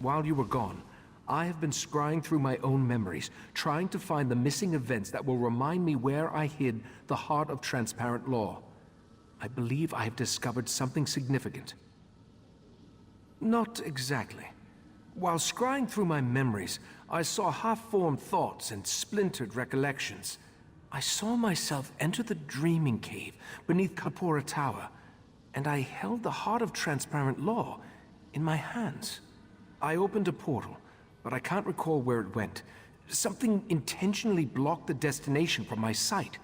while you were gone, I have been scrying through my own memories, trying to find the missing events that will remind me where I hid the heart of transparent law. I believe I have discovered something significant. Not exactly. While scrying through my memories, I saw half-formed thoughts and splintered recollections. I saw myself enter the dreaming cave beneath Kapora Tower, and I held the heart of transparent law in my hands. I opened a portal, but I can't recall where it went. Something intentionally blocked the destination from my sight.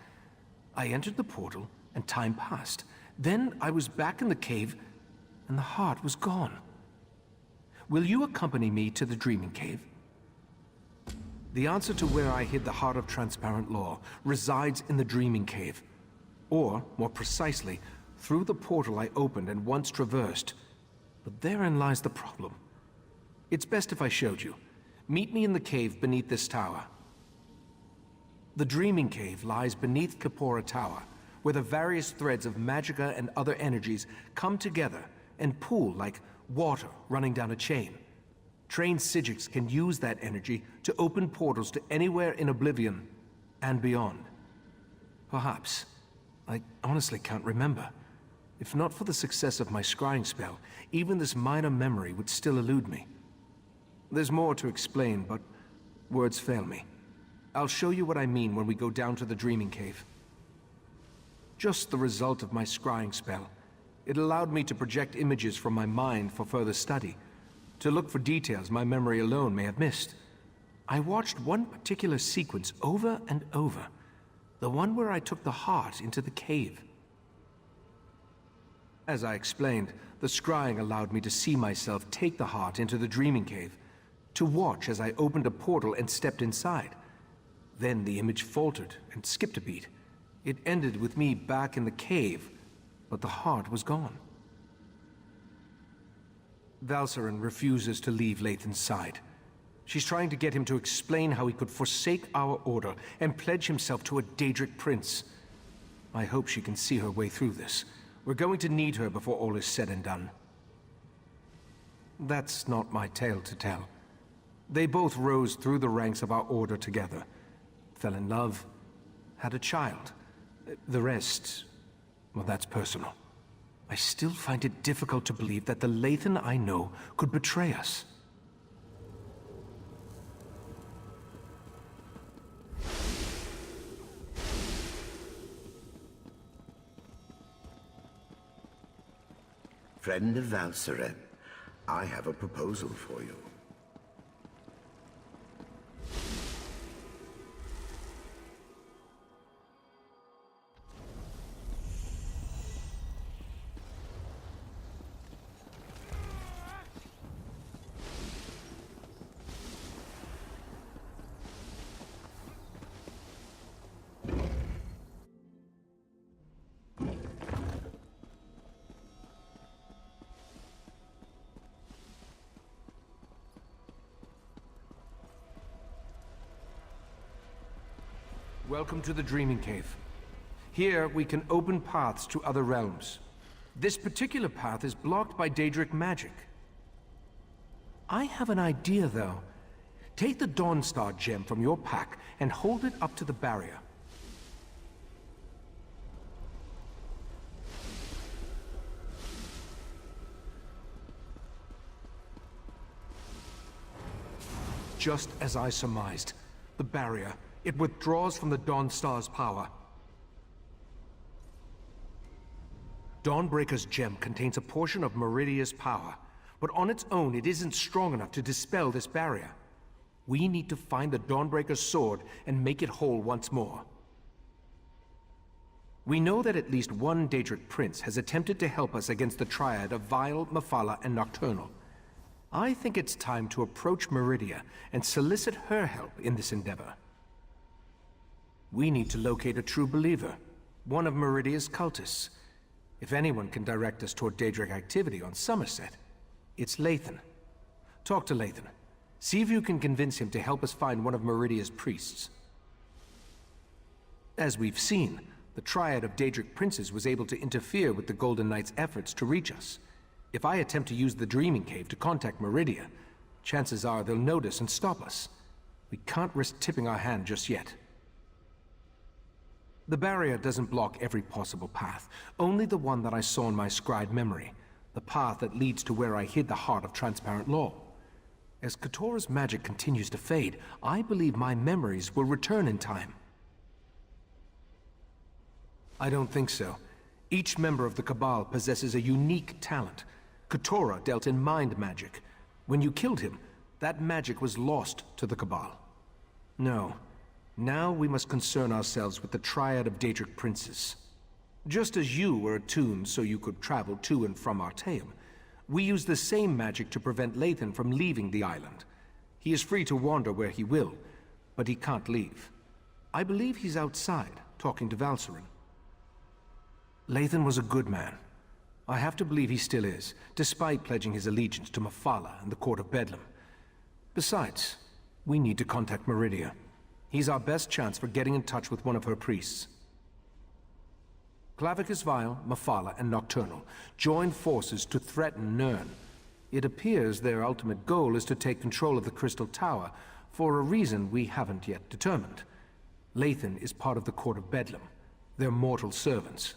I entered the portal, and time passed. Then I was back in the cave, and the heart was gone. Will you accompany me to the dreaming cave? The answer to where I hid the heart of transparent law resides in the dreaming cave. Or, more precisely, through the portal I opened and once traversed. But therein lies the problem. It's best if I showed you. Meet me in the cave beneath this tower. The dreaming cave lies beneath Kapora Tower, where the various threads of magicka and other energies come together and pool like water running down a chain. Trained Psijics can use that energy to open portals to anywhere in Oblivion and beyond. Perhaps. I honestly can't remember. If not for the success of my scrying spell, even this minor memory would still elude me. There's more to explain, but words fail me. I'll show you what I mean when we go down to the dreaming cave. Just the result of my scrying spell. It allowed me to project images from my mind for further study, to look for details my memory alone may have missed. I watched one particular sequence over and over, the one where I took the heart into the cave. As I explained, the scrying allowed me to see myself take the heart into the dreaming cave, to watch as I opened a portal and stepped inside. Then the image faltered and skipped a beat. It ended with me back in the cave, but the heart was gone. Valcerin refuses to leave Leythen's side. She's trying to get him to explain how he could forsake our order and pledge himself to a daedric prince. I hope she can see her way through this. We're going to need her before all is said and done. That's not my tale to tell. They both rose through the ranks of our order together, fell in love, had a child. The rest, well, that's personal. I still find it difficult to believe that the Leythen I know could betray us. Friend of Valcerin, I have a proposal for you. Welcome to the Dreaming Cave. Here, we can open paths to other realms. This particular path is blocked by daedric magic. I have an idea, though. Take the Dawnstar gem from your pack and hold it up to the barrier. Just as I surmised, the barrier, it withdraws from the Dawnstar's power. Dawnbreaker's gem contains a portion of Meridia's power, but on its own it isn't strong enough to dispel this barrier. We need to find the Dawnbreaker's sword and make it whole once more. We know that at least one daedric prince has attempted to help us against the triad of Vile, Mephala, and Nocturnal. I think it's time to approach Meridia and solicit her help in this endeavor. We need to locate a true believer, one of Meridia's cultists. If anyone can direct us toward daedric activity on Summerset, it's Leythen. Talk to Leythen. See if you can convince him to help us find one of Meridia's priests. As we've seen, the triad of daedric princes was able to interfere with the Golden Knight's efforts to reach us. If I attempt to use the Dreaming Cave to contact Meridia, Chances are they'll notice and stop us. We can't risk tipping our hand just yet. The barrier doesn't block every possible path, only the one that I saw in my scried memory, the path that leads to where I hid the heart of transparent law. As Katora's magic continues to fade, I believe my memories will return in time. I don't think so. Each member of the Cabal possesses a unique talent. Katora dealt in mind magic. When you killed him, that magic was lost to the Cabal. No. Now we must concern ourselves with the triad of daedric princes. Just as you were attuned so you could travel to and from Artaeum, we use the same magic to prevent Leythen from leaving the island. He is free to wander where he will, but he can't leave. I believe he's outside, talking to Valcerin. Leythen was a good man. I have to believe he still is, despite pledging his allegiance to Mephala and the Court of Bedlam. Besides, we need to contact Meridia. He's our best chance for getting in touch with one of her priests. Clavicus Vile, Mephala, and Nocturnal joined forces to threaten Nirn. It appears their ultimate goal is to take control of the Crystal Tower for a reason we haven't yet determined. Leythen is part of the Court of Bedlam. They're mortal servants.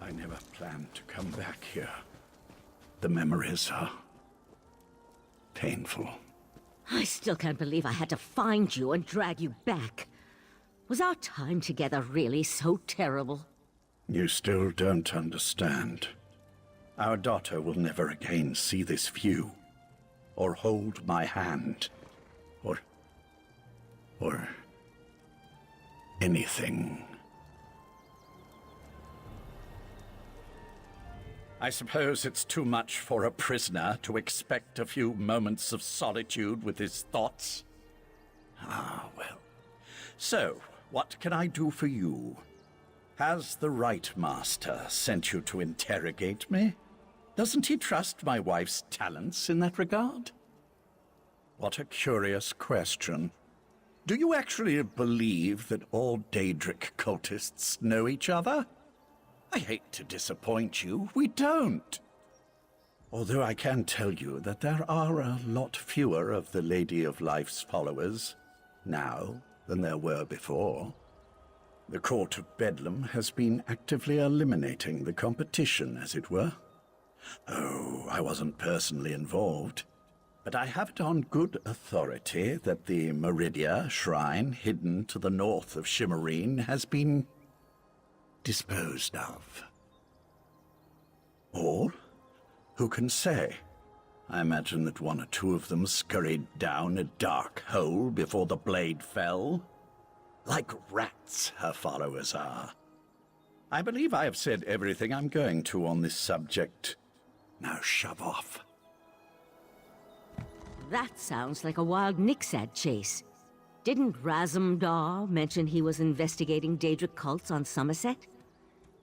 I never planned to come back here. The memories are painful. I still can't believe I had to find you and drag you back. Was our time together really so terrible? You still don't understand. Our daughter will never again see this view, or hold my hand, or anything. I suppose it's too much for a prisoner to expect a few moments of solitude with his thoughts. Ah, well. So, what can I do for you? Has the Ritemaster sent you to interrogate me? Doesn't he trust my wife's talents in that regard? What a curious question. Do you actually believe that all daedric cultists know each other? I hate to disappoint you, we don't. Although I can tell you that there are a lot fewer of the Lady of Life's followers now than there were before. The Court of Bedlam has been actively eliminating the competition, as it were. Oh, I wasn't personally involved, but I have it on good authority that the Meridia shrine hidden to the north of Shimmerine has been disposed of. All? Who can say? I imagine that one or two of them scurried down a dark hole before the blade fell. Like rats, her followers are. I believe I have said everything I'm going to on this subject. Now shove off. That sounds like a wild Nixad chase. Didn't Razum-dar mention he was investigating daedric cults on Summerset?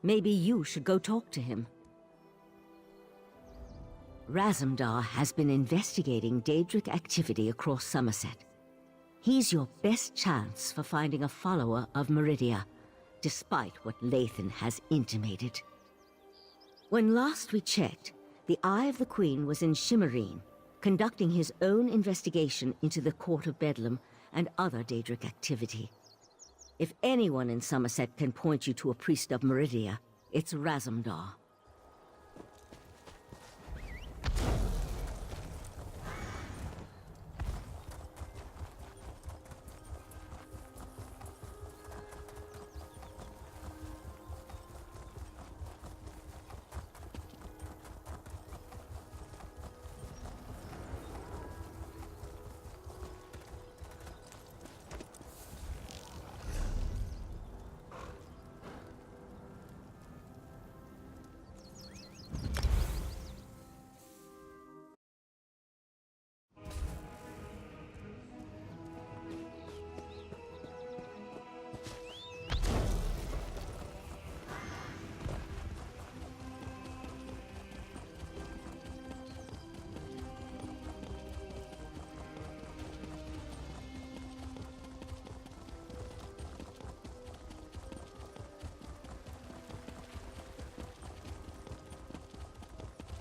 Maybe you should go talk to him. Razum-dar has been investigating daedric activity across Summerset. He's your best chance for finding a follower of Meridia, despite what Leythen has intimated. When last we checked, the Eye of the Queen was in Shimmerine, conducting his own investigation into the Court of Bedlam and other daedric activity. If anyone in Summerset can point you to a priest of Meridia, it's Razum-dar.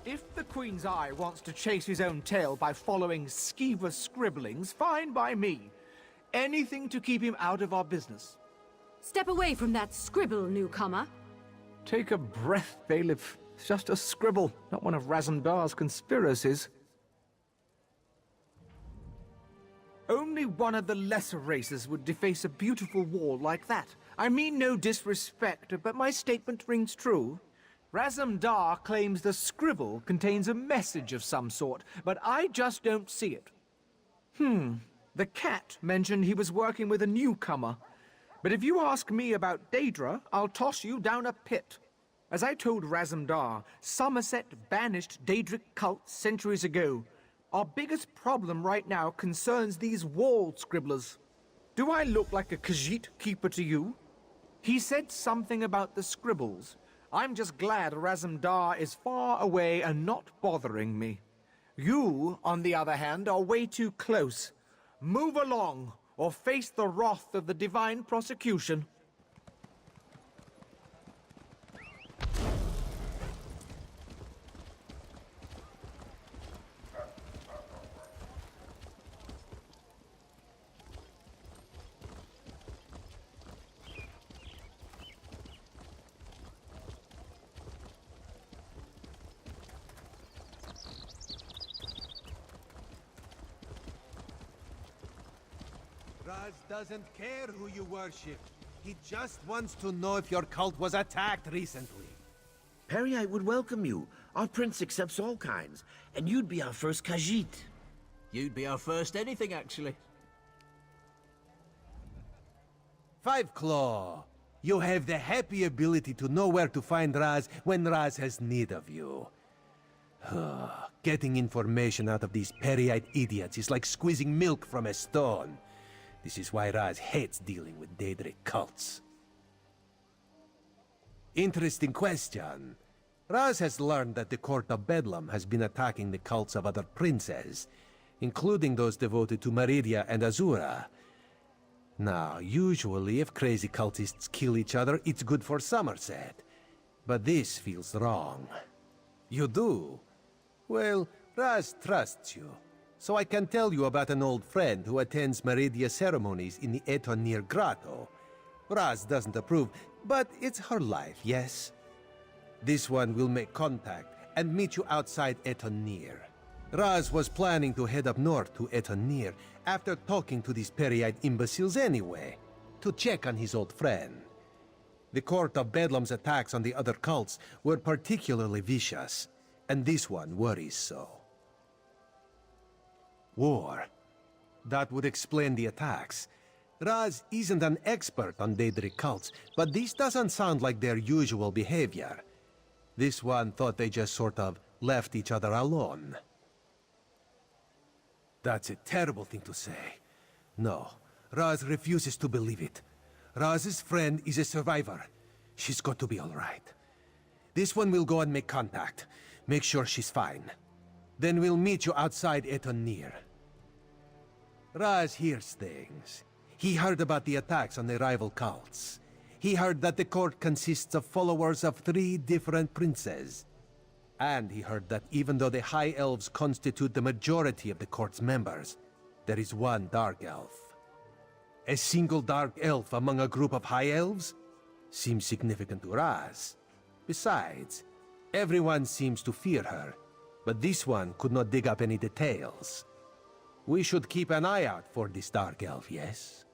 If the Queen's Eye wants to chase his own tail by following skeever scribblings, fine by me. Anything to keep him out of our business. Step away from that scribble, newcomer. Take a breath, Bailiff. It's just a scribble, not one of Razum-dar's conspiracies. Only one of the lesser races would deface a beautiful wall like that. I mean no disrespect, but my statement rings true. Razum-dar claims the scribble contains a message of some sort, but I just don't see it. The cat mentioned he was working with a newcomer. But if you ask me about Daedra, I'll toss you down a pit. As I told Razum-dar, Summerset banished daedric cults centuries ago. Our biggest problem right now concerns these wall scribblers. Do I look like a Khajiit keeper to you? He said something about the scribbles. I'm just glad Razum-dar is far away and not bothering me. You, on the other hand, are way too close. Move along, or face the wrath of the divine prosecution. Raz doesn't care who you worship. He just wants to know if your cult was attacked recently. Perry would welcome you. Our prince accepts all kinds, and you'd be our first Khajiit. You'd be our first anything, actually. Five Claw, you have the happy ability to know where to find Raz when Raz has need of you. Getting information out of these Periite idiots is like squeezing milk from a stone. This is why Raz hates dealing with daedric cults. Interesting question. Raz has learned that the Court of Bedlam has been attacking the cults of other princes, including those devoted to Meridia and Azura. Now, usually if crazy cultists kill each other, it's good for Summerset. But this feels wrong. You do? Well, Raz trusts you. So I can tell you about an old friend who attends Meridia ceremonies in the Etonir Grotto. Raz doesn't approve, but it's her life, yes? This one will make contact and meet you outside Etonir. Raz was planning to head up north to Etonir after talking to these Periite imbeciles anyway, to check on his old friend. The Court of Bedlam's attacks on the other cults were particularly vicious, and this one worries so. War. That would explain the attacks. Raz isn't an expert on daedric cults, but this doesn't sound like their usual behavior. This one thought they just sort of left each other alone. That's a terrible thing to say. No, Raz refuses to believe it. Raz's friend is a survivor. She's got to be all right. This one will go and make contact. Make sure she's fine. Then we'll meet you outside Etonir. Raz hears things. He heard about the attacks on the rival cults. He heard that the court consists of followers of 3 different princes. And he heard that even though the High Elves constitute the majority of the court's members, there is one Dark Elf. A single Dark Elf among a group of High Elves? Seems significant to Raz. Besides, everyone seems to fear her, but this one could not dig up any details. We should keep an eye out for this Dark Elf, yes?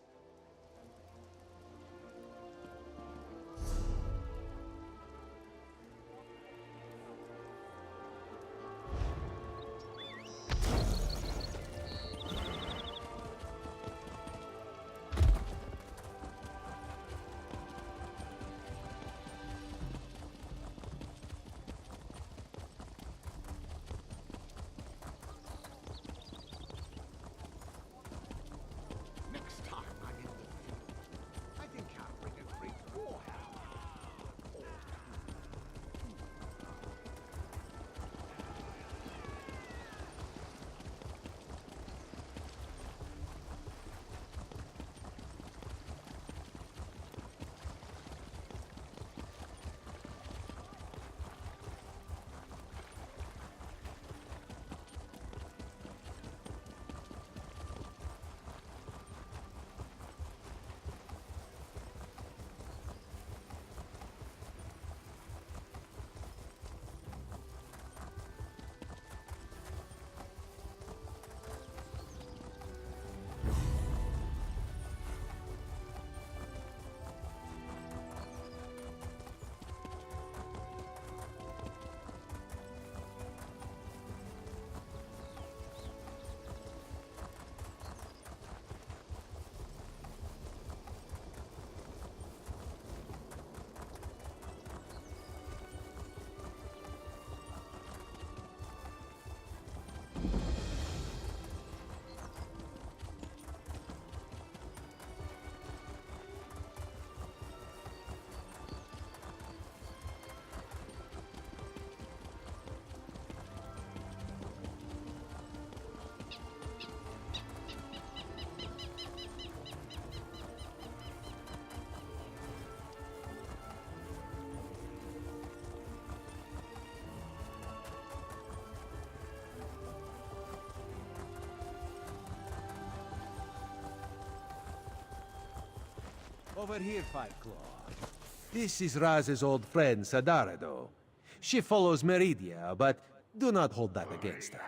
Next time Over here, Five Claw. This is Raz's old friend, Sadarado. She follows Meridia, but do not hold that against her.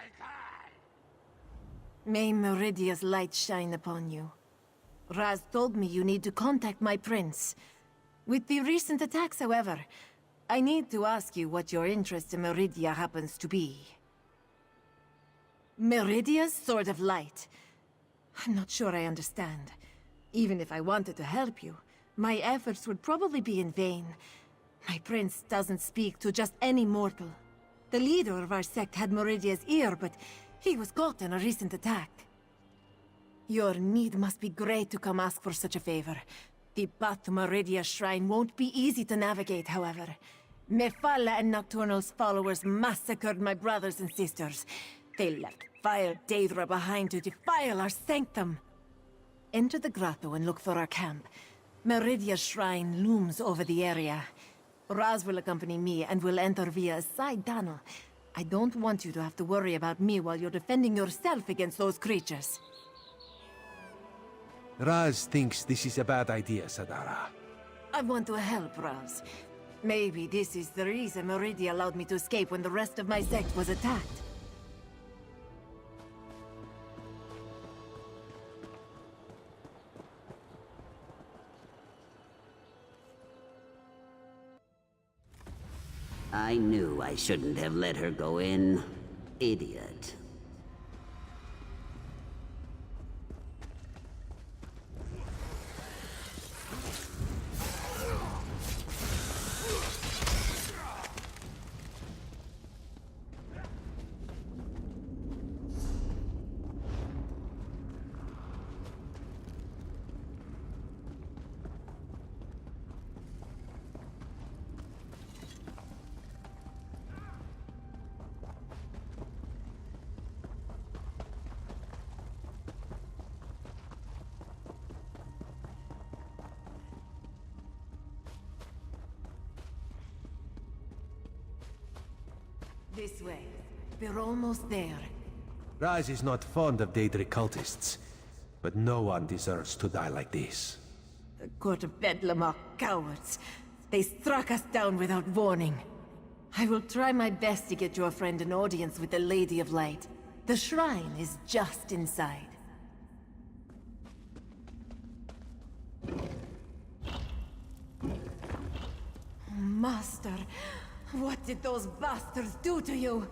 May Meridia's light shine upon you. Raz told me you need to contact my prince. With the recent attacks, however, I need to ask you what your interest in Meridia happens to be. Meridia's Sword of Light. I'm not sure I understand. Even if I wanted to help you, my efforts would probably be in vain. My prince doesn't speak to just any mortal. The leader of our sect had Meridia's ear, but he was caught in a recent attack. Your need must be great to come ask for such a favor. The path to Meridia's shrine won't be easy to navigate, however. Mephala and Nocturnal's followers massacred my brothers and sisters. They left vile daedra behind to defile our sanctum. Enter the grotto and look for our camp. Meridia's shrine looms over the area. Raz will accompany me and will enter via a side tunnel. I don't want you to have to worry about me while you're defending yourself against those creatures. Raz thinks this is a bad idea, Sadara. I want to help Raz. Maybe this is the reason Meridia allowed me to escape when the rest of my sect was attacked. I knew I shouldn't have let her go in. Idiot. This way. We're almost there. Raz is not fond of daedric cultists, but no one deserves to die like this. The Court of Bedlam are cowards. They struck us down without warning. I will try my best to get your friend an audience with the Lady of Light. The shrine is just inside. Master, what did those bastards do to you?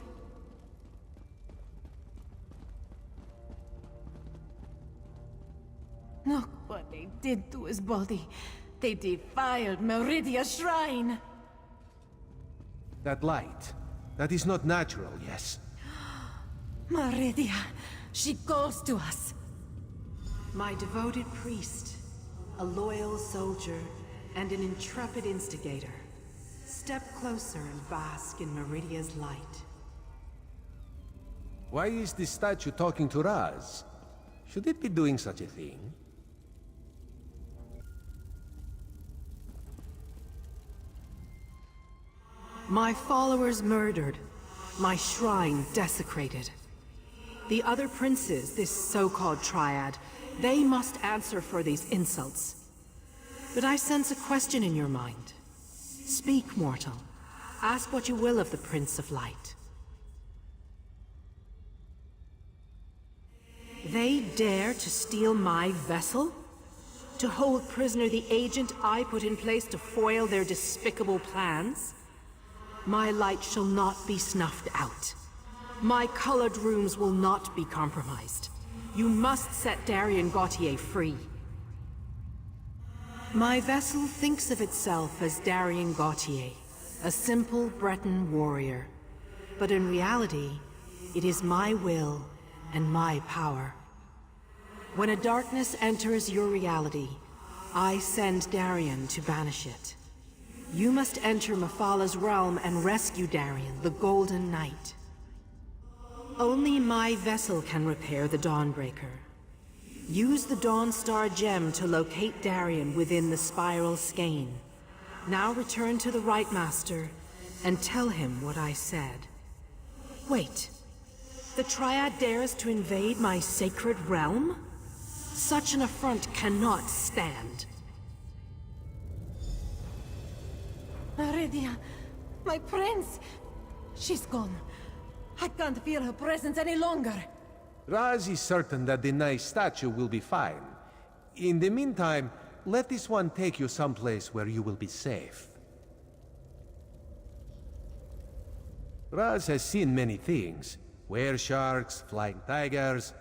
Look what they did to his body. They defiled Meridia's shrine. That light, that is not natural, yes? Meridia, she calls to us. My devoted priest, a loyal soldier, and an intrepid instigator. Step closer and bask in Meridia's light. Why is this statue talking to Raz? Should it be doing such a thing? My followers murdered. My shrine desecrated. The other princes, this so-called triad, they must answer for these insults. But I sense a question in your mind. Speak, mortal. Ask what you will of the Prince of Light. They dare to steal my vessel? To hold prisoner the agent I put in place to foil their despicable plans? My light shall not be snuffed out. My colored rooms will not be compromised. You must set Darien Gautier free. My vessel thinks of itself as Darien Gautier, a simple Breton warrior. But in reality, it is my will and my power. When a darkness enters your reality, I send Darien to banish it. You must enter Mephala's realm and rescue Darien, the Golden Knight. Only my vessel can repair the Dawnbreaker. Use the Dawnstar gem to locate Darien within the Spiral Skein. Now return to the Ritemaster and tell him what I said. Wait. The Triad dares to invade my sacred realm? Such an affront cannot stand. Meridia, my prince! She's gone. I can't feel her presence any longer. Raz is certain that the nice statue will be fine. In the meantime, let this one take you someplace where you will be safe. Raz has seen many things. Were-sharks, flying tigers,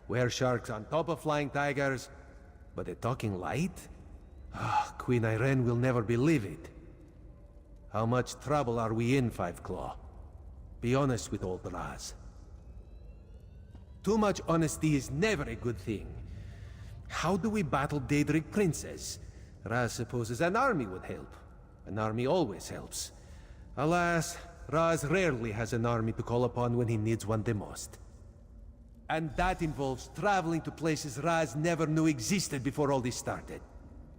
were-sharks on top of flying tigers. But a talking light? Ah, Queen Irene will never believe it. How much trouble are we in, Five Claw? Be honest with old Raz. Too much honesty is never a good thing. How do we battle daedric princes? Raz supposes an army would help. An army always helps. Alas, Raz rarely has an army to call upon when he needs one the most. And that involves traveling to places Raz never knew existed before all this started.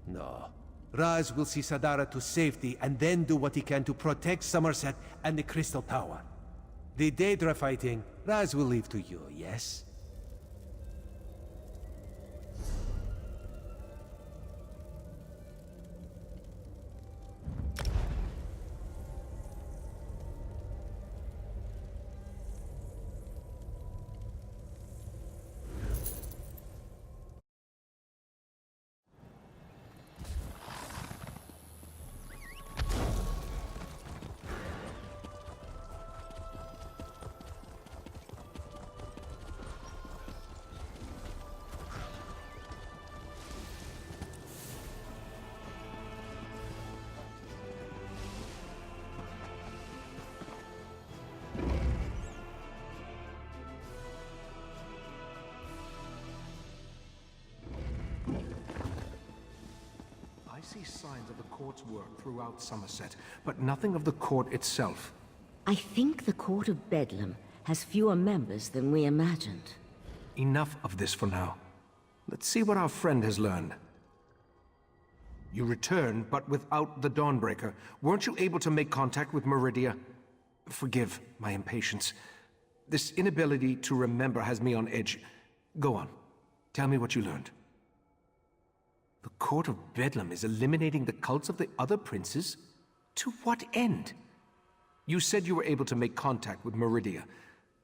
No. Raz will see Sadara to safety and then do what he can to protect Summerset and the Crystal Tower. The Daedra fighting, Raz will leave to you, yes? I see signs of the court's work throughout Summerset, but nothing of the court itself. I think the Court of Bedlam has fewer members than we imagined. Enough of this for now. Let's see what our friend has learned. You returned, but without the Dawnbreaker. Weren't you able to make contact with Meridia? Forgive my impatience. This inability to remember has me on edge. Go on. Tell me what you learned. The Court of Bedlam is eliminating the cults of the other princes? To what end? You said you were able to make contact with Meridia.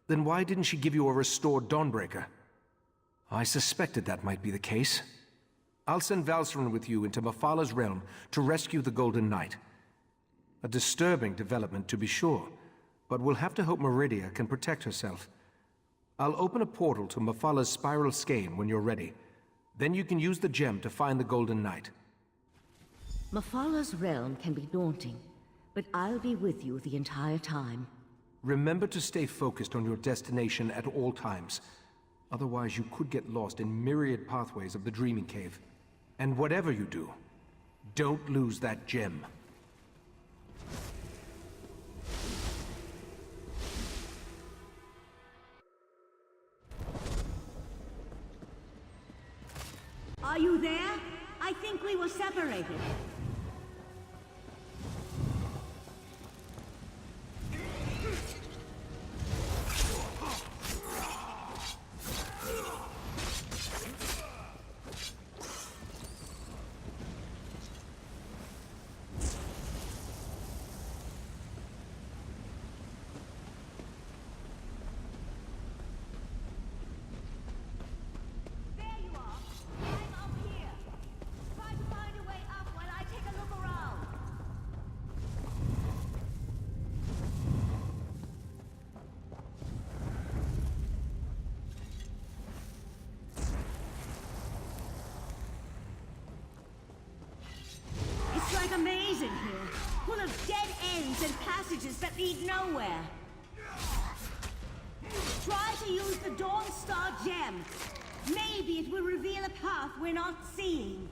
Then why didn't she give you a restored Dawnbreaker? I suspected that might be the case. I'll send Valseren with you into Mephalah's realm to rescue the Golden Knight. A disturbing development, to be sure, but we'll have to hope Meridia can protect herself. I'll open a portal to Mephalah's Spiral Skein when you're ready. Then you can use the gem to find the Golden Knight. Mephalah's realm can be daunting, but I'll be with you the entire time. Remember to stay focused on your destination at all times. Otherwise, you could get lost in myriad pathways of the Dreaming Cave. And whatever you do, don't lose that gem. Are you there? I think we were separated. Amazing here, full of dead ends and passages that lead nowhere. Try to use the Dawnstar gem. Maybe it will reveal a path we're not seeing.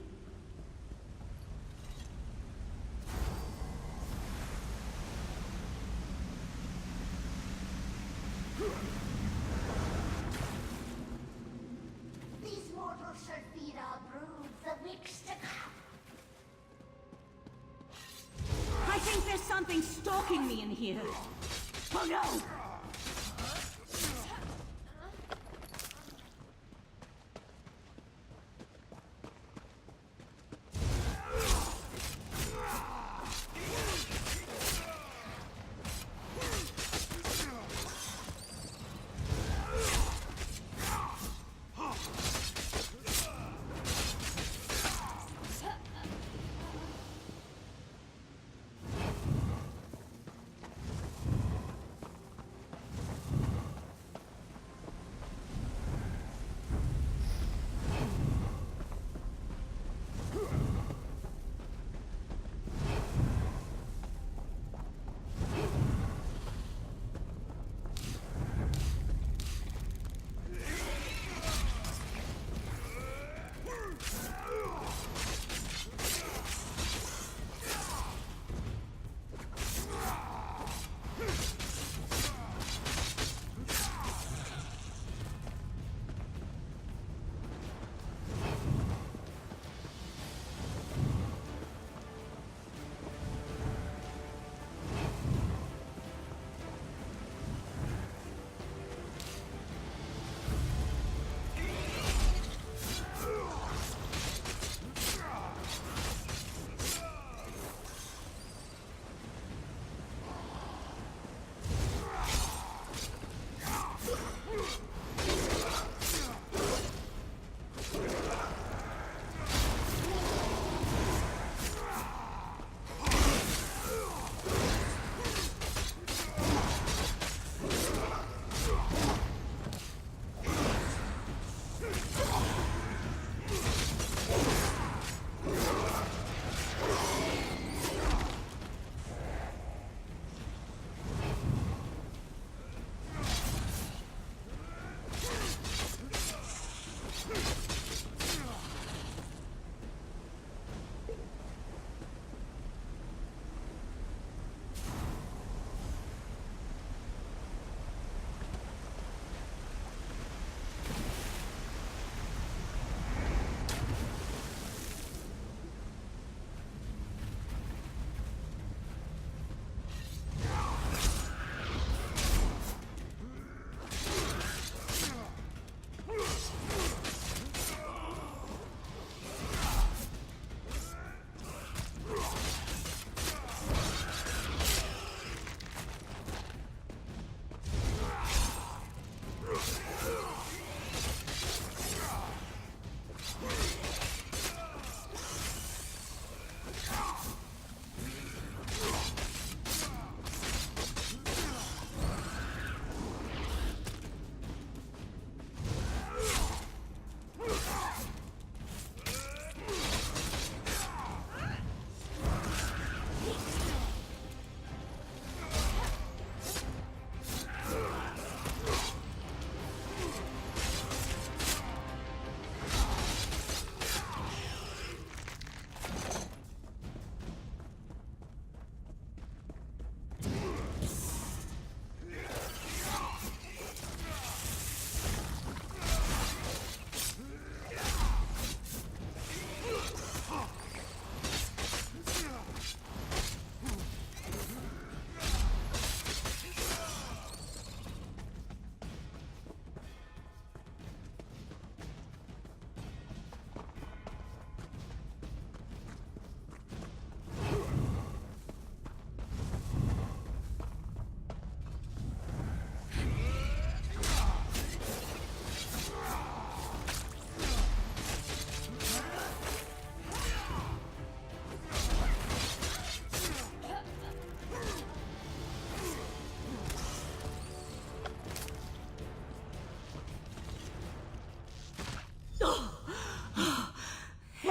These mortals shall feed our broods the weeks to come. I think there's something stalking me in here. Oh no!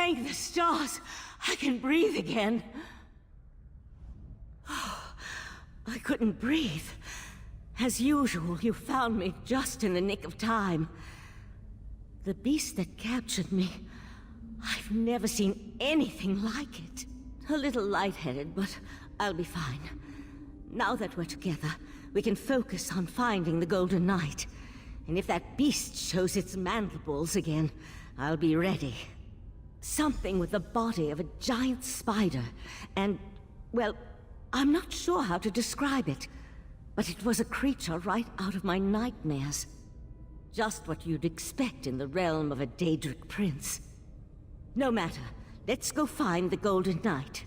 Thank the stars! I can breathe again! I couldn't breathe. As usual, you found me just in the nick of time. The beast that captured me, I've never seen anything like it. A little lightheaded, but I'll be fine. Now that we're together, we can focus on finding the Golden Knight. And if that beast shows its mandibles again, I'll be ready. Something with the body of a giant spider, and, well, I'm not sure how to describe it, but it was a creature right out of my nightmares. Just what you'd expect in the realm of a daedric prince. No matter, let's go find the Golden Knight.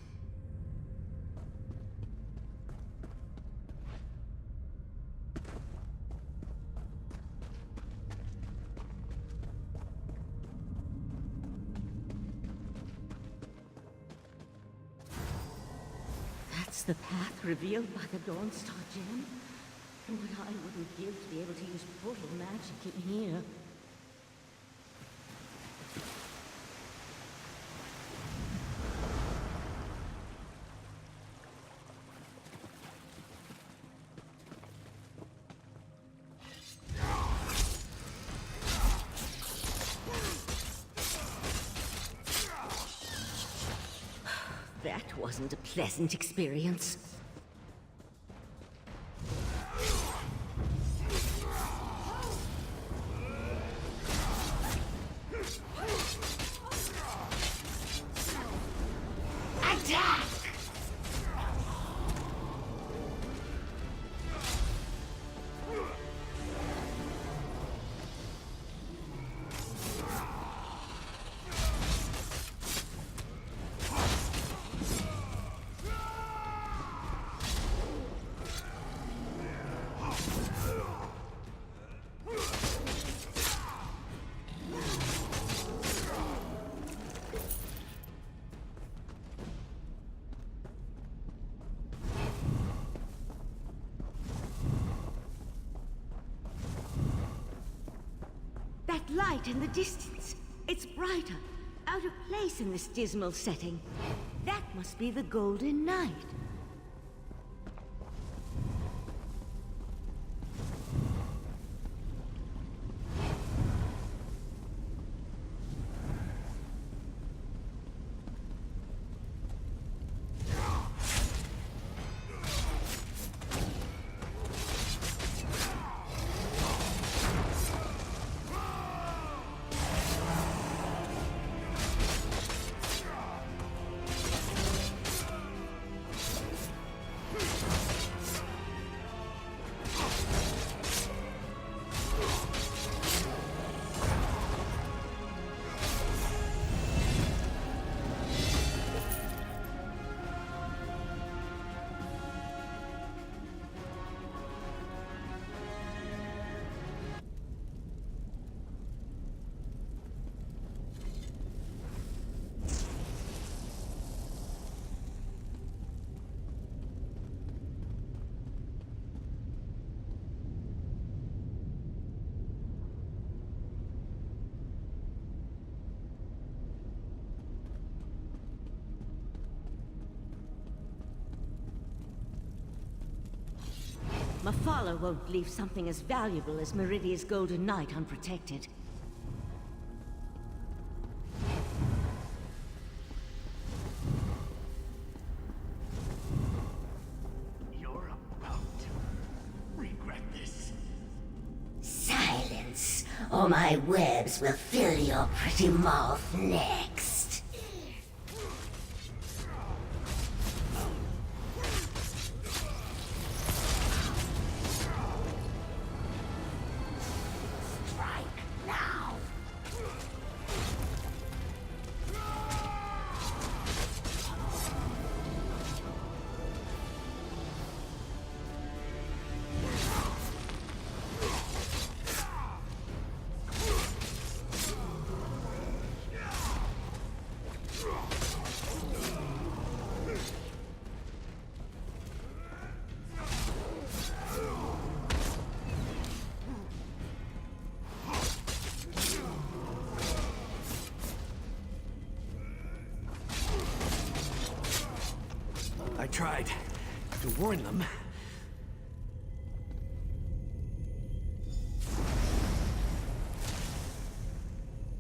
That's the path revealed by the Dawnstar Gem. And what I wouldn't give to be able to use portal magic in here. That wasn't a pleasant experience. Attack! That light in the distance. It's brighter, out of place in this dismal setting. That must be the Golden Knight. Mafala won't leave something as valuable as Meridia's Golden Knight unprotected. You're about to regret this. Silence, or my webs will fill your pretty mouth next. I tried to warn them.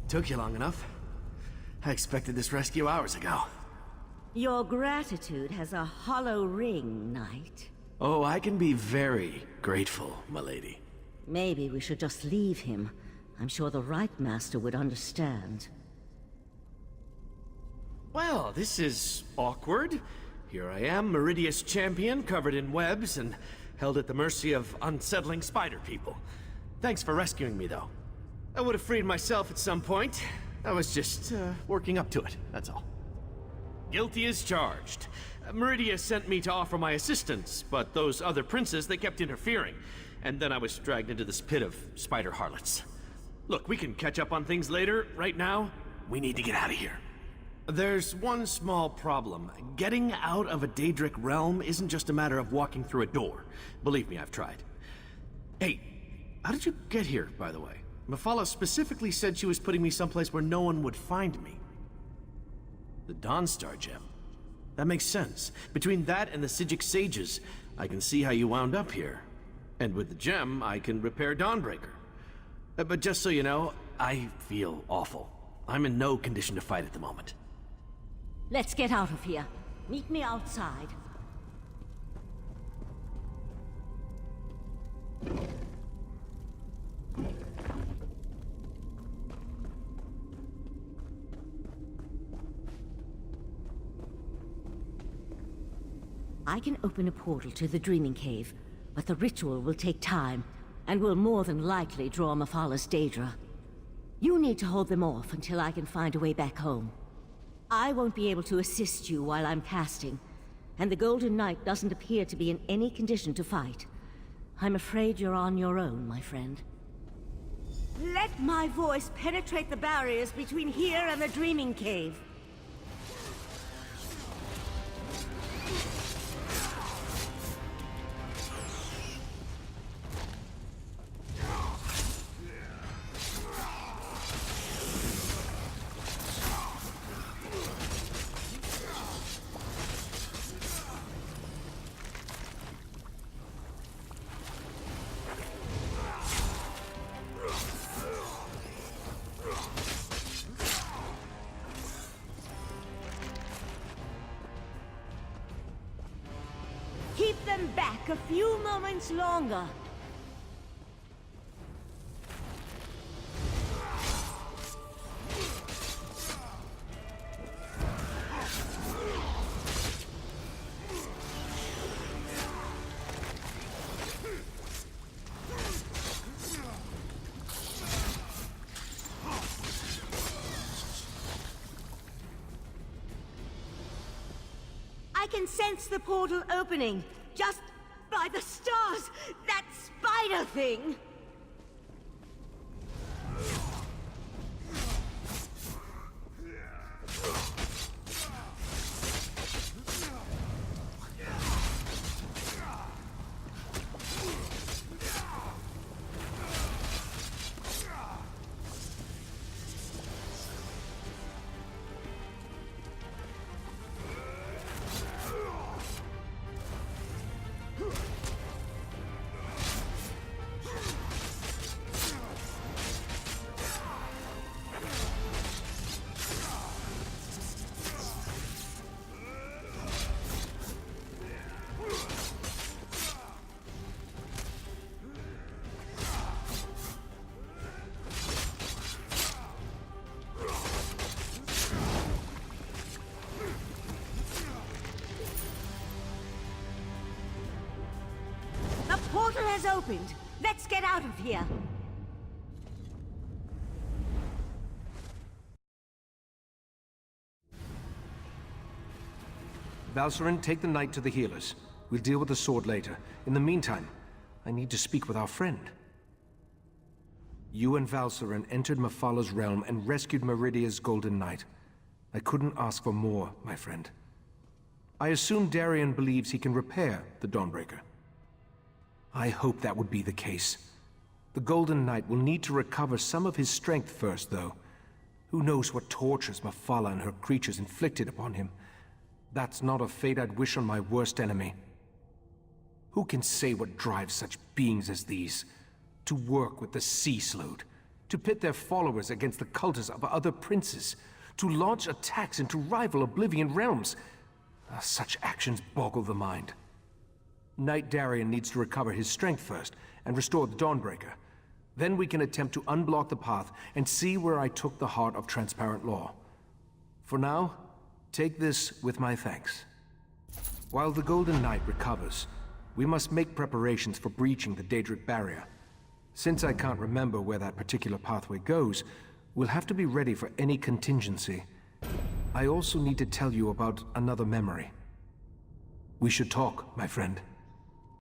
Took you long enough. I expected this rescue hours ago. Your gratitude has a hollow ring, Knight. Oh, I can be very grateful, milady. Maybe we should just leave him. I'm sure the Ritemaster would understand. Well, this is awkward. Here I am, Meridia's champion, covered in webs and held at the mercy of unsettling spider people. Thanks for rescuing me, though. I would have freed myself at some point. I was just, working up to it, that's all. Guilty as charged. Meridia sent me to offer my assistance, but those other princes, they kept interfering. And then I was dragged into this pit of spider harlots. Look, we can catch up on things later. Right now, we need to get out of here. There's one small problem. Getting out of a daedric realm isn't just a matter of walking through a door. Believe me, I've tried. Hey, how did you get here, by the way? Mephala specifically said she was putting me someplace where no one would find me. The Dawnstar gem. That makes sense. Between that and the Psijic sages, I can see how you wound up here. And with the gem, I can repair Dawnbreaker. But just so you know, I feel awful. I'm in no condition to fight at the moment. Let's get out of here. Meet me outside. I can open a portal to the Dreaming Cave, but the ritual will take time, and will more than likely draw Mephala's Daedra. You need to hold them off until I can find a way back home. I won't be able to assist you while I'm casting, and the Golden Knight doesn't appear to be in any condition to fight. I'm afraid you're on your own, my friend. Let my voice penetrate the barriers between here and the Dreaming Cave. Keep them back a few moments longer. I can sense the portal opening, just by the stars! That spider thing! The portal has opened. Let's get out of here. Valcerin, take the knight to the healers. We'll deal with the sword later. In the meantime, I need to speak with our friend. You and Valcerin entered Mephala's realm and rescued Meridia's Golden Knight. I couldn't ask for more, my friend. I assume Darien believes he can repair the Dawnbreaker. I hope that would be the case. The Golden Knight will need to recover some of his strength first, though. Who knows what tortures Mephala and her creatures inflicted upon him. That's not a fate I'd wish on my worst enemy. Who can say what drives such beings as these? To work with the Sea Slode, to pit their followers against the cultists of other princes, to launch attacks into rival Oblivion realms. Such actions boggle the mind. Knight Darien needs to recover his strength first, and restore the Dawnbreaker. Then we can attempt to unblock the path and see where I took the heart of transparent law. For now, take this with my thanks. While the Golden Knight recovers, we must make preparations for breaching the daedric barrier. Since I can't remember where that particular pathway goes, we'll have to be ready for any contingency. I also need to tell you about another memory. We should talk, my friend.